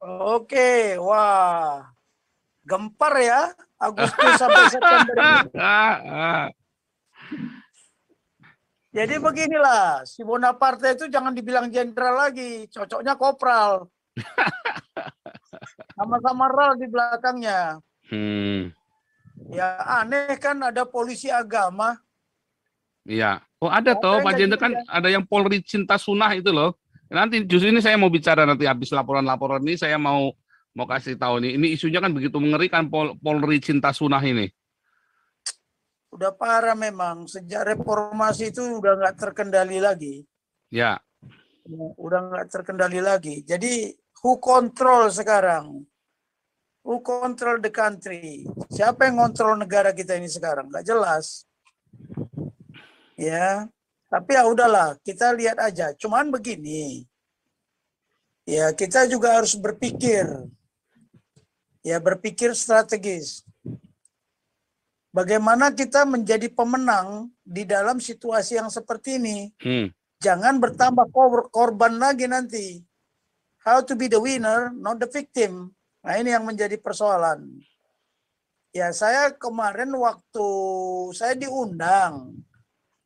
Oke, wah, gempar ya Agustus sampai September ini. Jadi beginilah, si Bonaparte itu jangan dibilang jenderal lagi, cocoknya kopral. Sama-sama ral di belakangnya. Ya aneh kan ada polisi agama. Iya. Oh ada Siapa toh yang Pak nggak Jenderal, kan curiga? ada yang Polri Cinta Sunah itu loh. Nanti justru ini saya mau bicara nanti habis laporan-laporan ini saya mau kasih tahu nih. Ini isunya kan begitu mengerikan Polri Cinta Sunah ini. Udah parah memang. Sejak reformasi itu udah nggak terkendali lagi. Ya. Udah nggak terkendali lagi. Jadi who control sekarang? Who control the country? Siapa yang kontrol negara kita ini sekarang? Nggak jelas. Ya, tapi ya udahlah, kita lihat aja. Cuman begini, ya kita juga harus berpikir, ya berpikir strategis. Bagaimana kita menjadi pemenang di dalam situasi yang seperti ini? Jangan bertambah korban lagi nanti. How to be the winner, not the victim. Nah ini yang menjadi persoalan. Ya saya kemarin waktu saya diundang,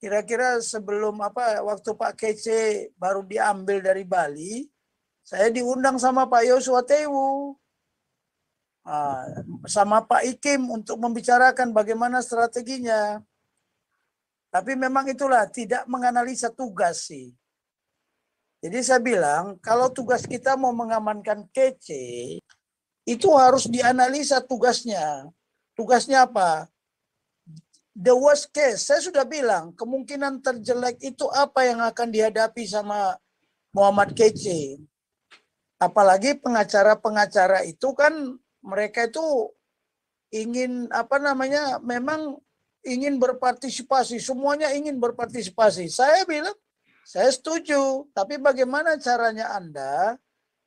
kira-kira sebelum waktu Pak Kece baru diambil dari Bali, saya diundang sama Pak Yosua Tewu, sama Pak Ikim untuk membicarakan bagaimana strateginya. Tapi memang itulah tidak menganalisa tugas sih. Jadi saya bilang kalau tugas kita mau mengamankan Kece, itu harus dianalisa tugasnya. Tugasnya apa? The worst case, saya sudah bilang, kemungkinan terjelek itu apa yang akan dihadapi sama Muhammad Kece. Apalagi pengacara-pengacara itu kan mereka itu ingin memang ingin berpartisipasi, semuanya ingin berpartisipasi. Saya bilang, saya setuju, tapi bagaimana caranya Anda?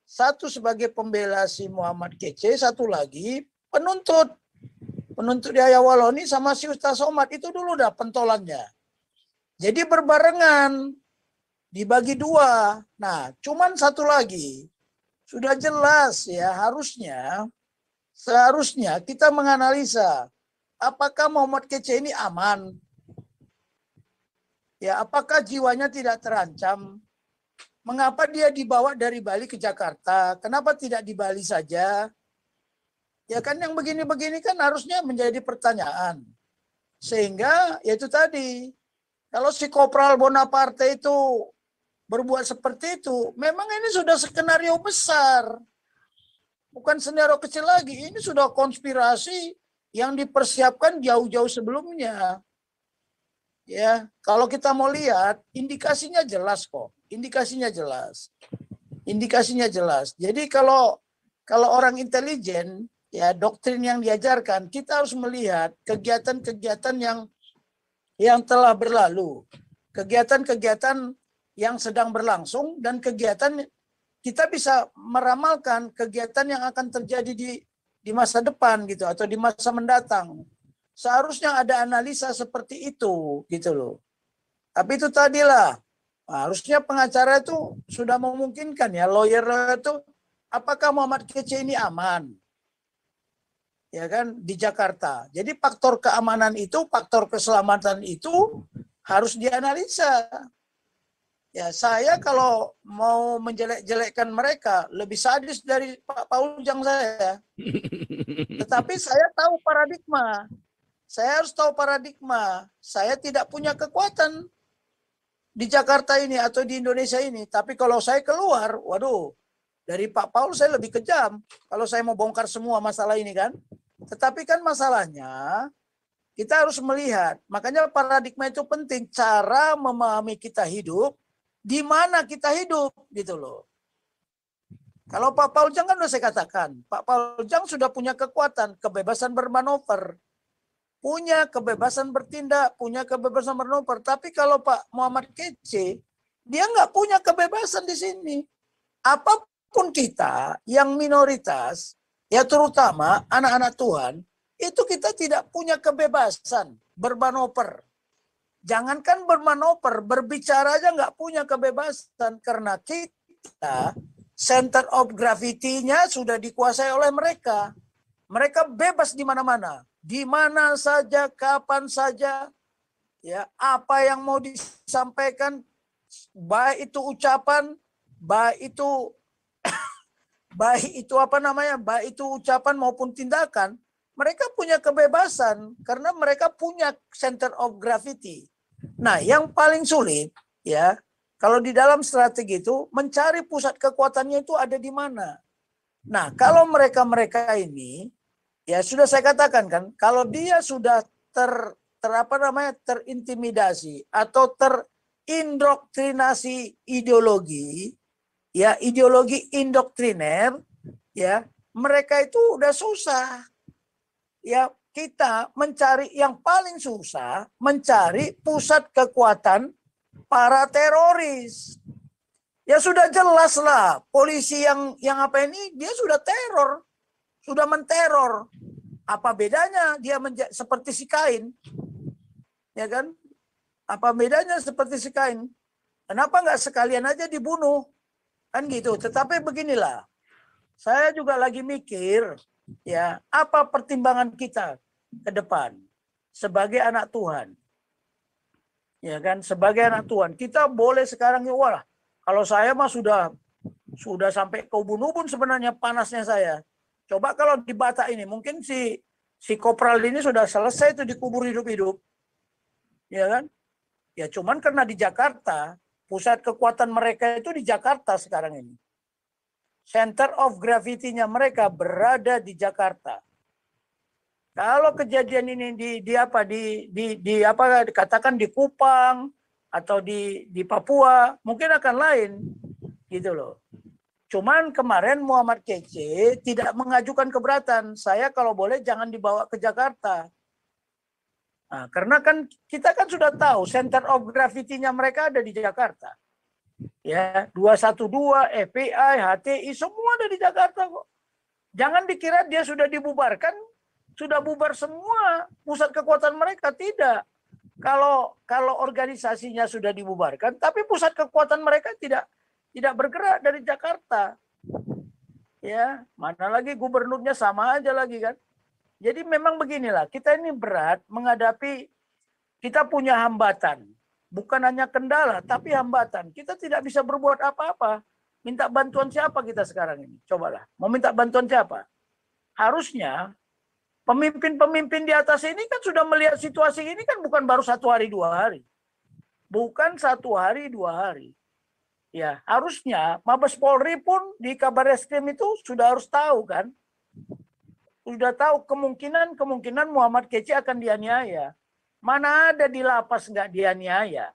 Satu sebagai pembela si Muhammad Kece, satu lagi penuntut Yahya Waloni sama si Ustaz Somad itu dulu dah pentolannya. Jadi berbarengan, dibagi dua. Nah, cuman satu lagi, sudah jelas ya seharusnya kita menganalisa apakah Muhammad Kece ini aman? Ya, apakah jiwanya tidak terancam? Mengapa dia dibawa dari Bali ke Jakarta? Kenapa tidak di Bali saja? Ya kan yang begini-begini kan harusnya menjadi pertanyaan. Sehingga yaitu tadi, kalau si Kopral Bonaparte itu berbuat seperti itu, memang ini sudah skenario besar. Bukan skenario kecil lagi, ini sudah konspirasi yang dipersiapkan jauh-jauh sebelumnya. Ya, kalau kita mau lihat, indikasinya jelas kok. Indikasinya jelas. Jadi kalau orang intelijen, ya doktrin yang diajarkan, kita harus melihat kegiatan-kegiatan yang telah berlalu, kegiatan-kegiatan yang sedang berlangsung, dan kegiatan kita bisa meramalkan kegiatan yang akan terjadi di masa depan gitu, atau di masa mendatang. Seharusnya ada analisa seperti itu gitu loh. Tapi itu tadilah, harusnya pengacara itu sudah memungkinkan ya, lawyer itu, apakah Muhammad Kece ini aman? Ya kan, di Jakarta. Jadi faktor keamanan itu, faktor keselamatan itu harus dianalisa. Ya, saya kalau mau menjelek-jelekkan mereka lebih sadis dari Pak Paujang saya. Tetapi saya tahu paradigma. Saya harus tahu paradigma. Saya tidak punya kekuatan di Jakarta ini atau di Indonesia ini. Tapi kalau saya keluar, waduh, dari Pak Paul saya lebih kejam. Kalau saya mau bongkar semua masalah ini kan. Tetapi kan masalahnya kita harus melihat. Makanya paradigma itu penting. Cara memahami kita hidup, di mana kita hidup gitu loh. Kalau Pak Paujang kan sudah saya katakan, Pak Paujang sudah punya kekuatan, kebebasan bermanuver, punya kebebasan bertindak, punya kebebasan bermanuver. Tapi kalau Pak Muhammad Kece, dia nggak punya kebebasan di sini. Apapun kita yang minoritas, ya terutama anak-anak Tuhan, itu kita tidak punya kebebasan bermanuver. Jangankan bermanuver, berbicara aja nggak punya kebebasan, karena kita center of gravity-nya sudah dikuasai oleh mereka. Mereka bebas di mana-mana, di mana saja, kapan saja, ya, apa yang mau disampaikan, baik itu ucapan, baik itu baik itu ucapan maupun tindakan, mereka punya kebebasan karena mereka punya center of gravity. Nah, yang paling sulit, ya, kalau di dalam strategi itu mencari pusat kekuatannya itu ada di mana. Nah, kalau mereka ini, ya sudah saya katakan kan, kalau dia sudah terintimidasi atau terindoktrinasi ideologi, ya, ideologi indoktriner, ya, mereka itu udah susah. Ya, kita mencari yang paling susah, mencari pusat kekuatan para teroris. Ya sudah jelas lah, polisi yang apa ini, dia sudah teror, sudah menteror. Apa bedanya dia seperti si Kain? Ya kan? Apa bedanya seperti si Kain? Kenapa nggak sekalian aja dibunuh? Kan gitu. Tetapi beginilah, saya juga lagi mikir, ya, apa pertimbangan kita ke depan sebagai anak Tuhan? Ya kan, sebagai anak Tuhan, kita boleh sekarang, wah, kalau saya mah sudah sampai ke ubun-ubun sebenarnya panasnya saya. Coba kalau di Batak ini, mungkin si Kopral ini sudah selesai itu dikubur hidup-hidup. Ya kan? Ya cuman karena di Jakarta, pusat kekuatan mereka itu di Jakarta sekarang ini. Center of gravity-nya mereka berada di Jakarta. Kalau kejadian ini katakan di Kupang atau di Papua, mungkin akan lain, gitu loh. Cuman kemarin Muhammad Kece tidak mengajukan keberatan. Saya kalau boleh jangan dibawa ke Jakarta. Nah, karena kan kita kan sudah tahu center of gravity-nya mereka ada di Jakarta. Ya, 212, FBI, HTI semua ada di Jakarta kok. Jangan dikira dia sudah dibubarkan, sudah bubar semua pusat kekuatan mereka, tidak. Kalau organisasinya sudah dibubarkan, tapi pusat kekuatan mereka tidak bergerak dari Jakarta. Ya, mana lagi gubernurnya sama aja lagi kan. Jadi memang beginilah, kita ini berat menghadapi, kita punya hambatan. Bukan hanya kendala, tapi hambatan. Kita tidak bisa berbuat apa-apa. Minta bantuan siapa kita sekarang ini? Cobalah, mau minta bantuan siapa? Harusnya pemimpin-pemimpin di atas ini kan sudah melihat situasi ini kan bukan baru 1 hari 2 hari. Bukan 1 hari 2 hari. Ya, harusnya Mabes Polri pun di Kabarreskrim itu sudah harus tahu kan. Sudah tahu kemungkinan Muhammad Kece akan dianiaya. Mana ada di lapas nggak dianiaya?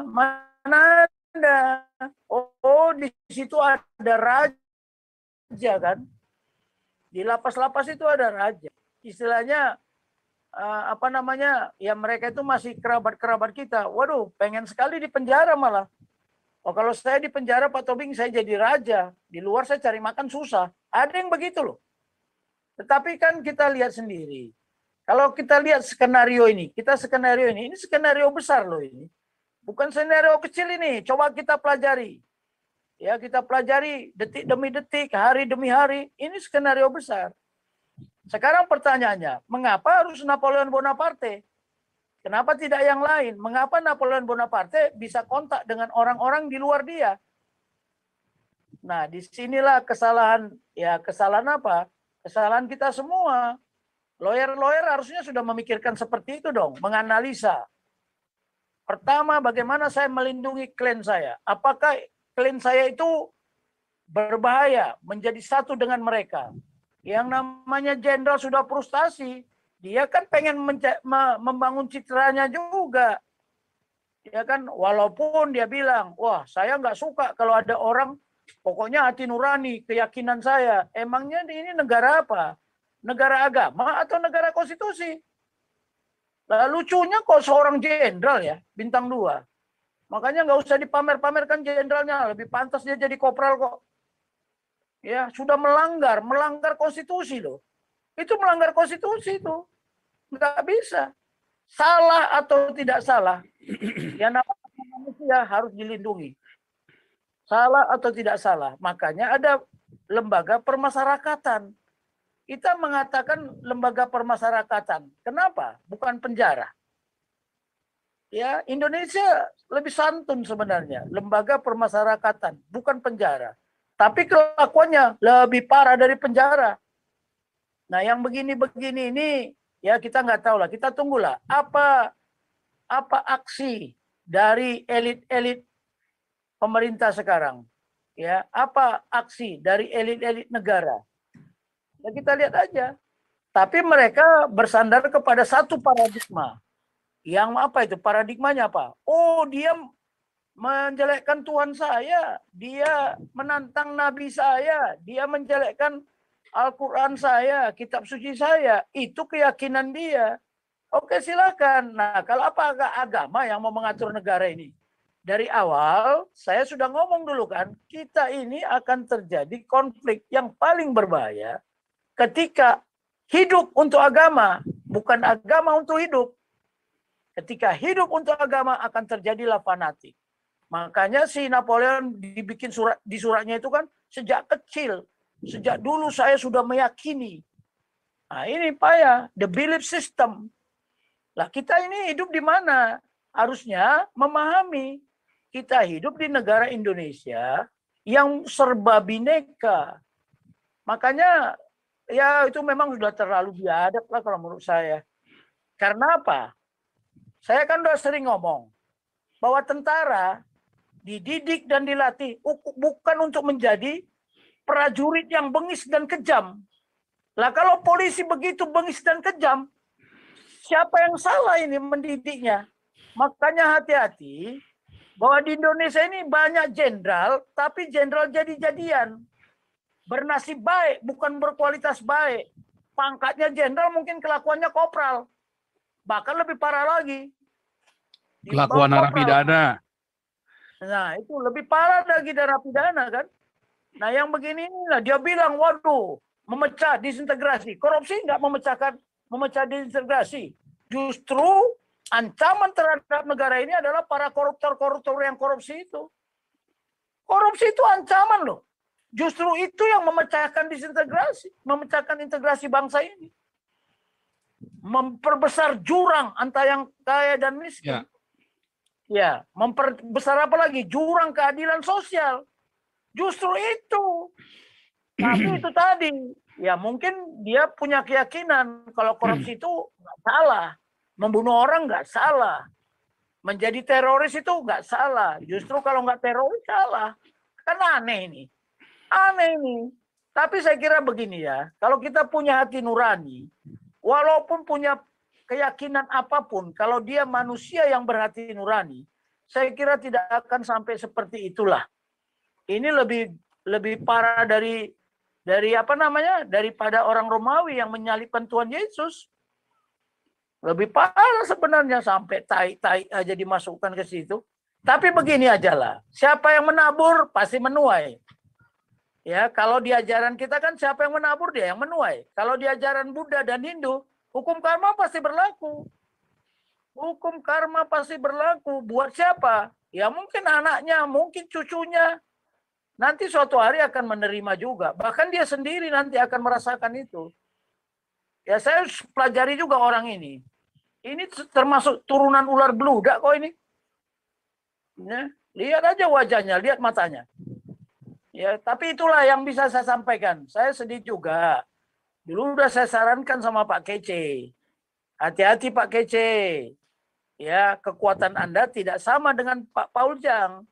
Mana ada? Oh, di situ ada raja kan? Di lapas-lapas itu ada raja. Istilahnya ya mereka itu masih kerabat-kerabat kita. Waduh, pengen sekali di penjara malah. Oh, kalau saya di penjara Pak Tobing saya jadi raja. Di luar saya cari makan susah. Ada yang begitu loh. Tetapi kan kita lihat sendiri. Kalau kita lihat skenario ini skenario besar loh ini. Bukan skenario kecil ini. Coba kita pelajari. Ya, kita pelajari detik demi detik, hari demi hari. Ini skenario besar. Sekarang pertanyaannya, mengapa harus Napoleon Bonaparte? Kenapa tidak yang lain? Mengapa Napoleon Bonaparte bisa kontak dengan orang-orang di luar dia? Nah, disinilah kesalahan. Ya, kesalahan apa? Kesalahan kita semua. Lawyer harusnya sudah memikirkan seperti itu dong, menganalisa. Pertama, bagaimana saya melindungi klien saya? Apakah klien saya itu berbahaya menjadi satu dengan mereka? Yang namanya jenderal sudah frustasi, dia kan pengen membangun citranya juga. Ya kan, walaupun dia bilang, wah saya nggak suka kalau ada orang, pokoknya hati nurani, keyakinan saya. Emangnya ini negara apa? Negara agama atau negara konstitusi? Lalu lucunya kok seorang jenderal ya, bintang 2. Makanya nggak usah dipamer-pamerkan jenderalnya, lebih pantas dia jadi kopral kok. Ya, sudah melanggar konstitusi loh. Itu melanggar konstitusi itu. Nggak bisa. Salah atau tidak salah, ya namanya manusia harus dilindungi. Salah atau tidak salah. Makanya ada lembaga permasyarakatan. Kita mengatakan lembaga permasyarakatan. Kenapa? Bukan penjara. Ya, Indonesia lebih santun sebenarnya. Lembaga permasyarakatan, bukan penjara. Tapi kelakuannya lebih parah dari penjara. Nah, yang begini-begini ini ya kita nggak tahu lah. Kita tunggulah apa aksi dari elit-elit pemerintah sekarang. Ya, apa aksi dari elit-elit negara? Ya kita lihat aja. Tapi mereka bersandar kepada satu paradigma. Yang apa itu? Paradigmanya apa? Oh, dia menjelekkan Tuhan saya, dia menantang Nabi saya, dia menjelekkan Al-Quran saya, kitab suci saya. Itu keyakinan dia. Oke, silakan. Nah, kalau apa agama yang mau mengatur negara ini? Dari awal, saya sudah ngomong dulu kan, kita ini akan terjadi konflik yang paling berbahaya ketika hidup untuk agama, bukan agama untuk hidup. Ketika hidup untuk agama akan terjadilah fanatik. Makanya si Napoleon dibikin surat, di suratnya itu kan sejak kecil. Sejak dulu saya sudah meyakini. Nah ini payah, the belief system. Lah kita ini hidup di mana? Harusnya memahami. Kita hidup di negara Indonesia yang serba bineka. Makanya ya itu memang sudah terlalu biadab lah kalau menurut saya. Karena apa? Saya kan udah sering ngomong bahwa tentara dididik dan dilatih bukan untuk menjadi prajurit yang bengis dan kejam. Lah kalau polisi begitu bengis dan kejam, siapa yang salah ini mendidiknya? Makanya hati-hati bahwa di Indonesia ini banyak jenderal, tapi jenderal jadi-jadian. Bernasib baik, bukan berkualitas baik. Pangkatnya jenderal mungkin kelakuannya kopral. Bahkan lebih parah lagi. Kelakuan narapidana. Nah, itu lebih parah lagi dari narapidana kan. Nah, yang begini inilah dia bilang, waduh, memecah disintegrasi. Korupsi nggak memecah disintegrasi. Justru ancaman terhadap negara ini adalah para koruptor-koruptor yang korupsi itu. Korupsi itu ancaman loh. Justru itu yang memecahkan disintegrasi, memecahkan integrasi bangsa ini. Memperbesar jurang antara yang kaya dan miskin. Ya, memperbesar apa lagi? Jurang keadilan sosial. Justru itu. Tapi itu tadi, ya mungkin dia punya keyakinan kalau korupsi itu nggak salah. Membunuh orang nggak salah. Menjadi teroris itu nggak salah. Justru kalau nggak teroris salah. Kan aneh ini. Aneh ini. Tapi saya kira begini ya, kalau kita punya hati nurani, walaupun punya keyakinan apapun, kalau dia manusia yang berhati nurani, saya kira tidak akan sampai seperti itulah. Ini lebih parah dari apa namanya? Daripada orang Romawi yang menyalibkan Tuhan Yesus. Lebih parah sebenarnya sampai tai-tai aja dimasukkan ke situ. Tapi begini aja lah, siapa yang menabur pasti menuai. Ya, kalau di ajaran kita kan siapa yang menabur dia yang menuai. Kalau di ajaran Buddha dan Hindu, hukum karma pasti berlaku. Hukum karma pasti berlaku. Buat siapa? Ya mungkin anaknya, mungkin cucunya. Nanti suatu hari akan menerima juga. Bahkan dia sendiri nanti akan merasakan itu. Ya saya pelajari juga orang ini. Ini termasuk turunan ular beludak kok ini. Ya, lihat aja wajahnya, lihat matanya. Ya, tapi itulah yang bisa saya sampaikan. Saya sedih juga. Dulu udah saya sarankan sama Pak Kece. Hati-hati Pak Kece. Ya, kekuatan Anda tidak sama dengan Pak Pauljang.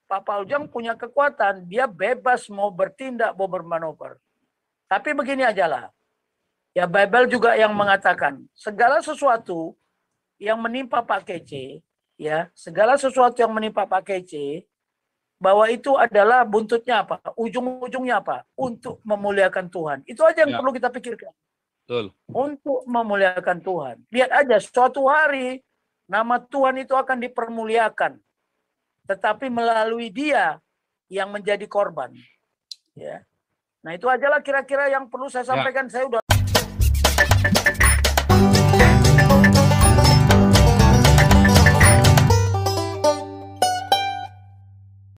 Pak Pauljang punya kekuatan. Dia bebas mau bertindak, mau bermanuver. Tapi begini aja lah. Ya, Bible juga yang mengatakan, segala sesuatu yang menimpa Pak Kece, ya, segala sesuatu yang menimpa Pak Kece, bahwa itu adalah buntutnya apa? Ujung-ujungnya apa? Untuk memuliakan Tuhan. Itu aja yang perlu kita pikirkan. Betul. Untuk memuliakan Tuhan. Lihat aja, suatu hari nama Tuhan itu akan dipermuliakan. Tetapi melalui dia yang menjadi korban. Ya. Nah itu aja lah kira-kira yang perlu saya sampaikan. Saya udah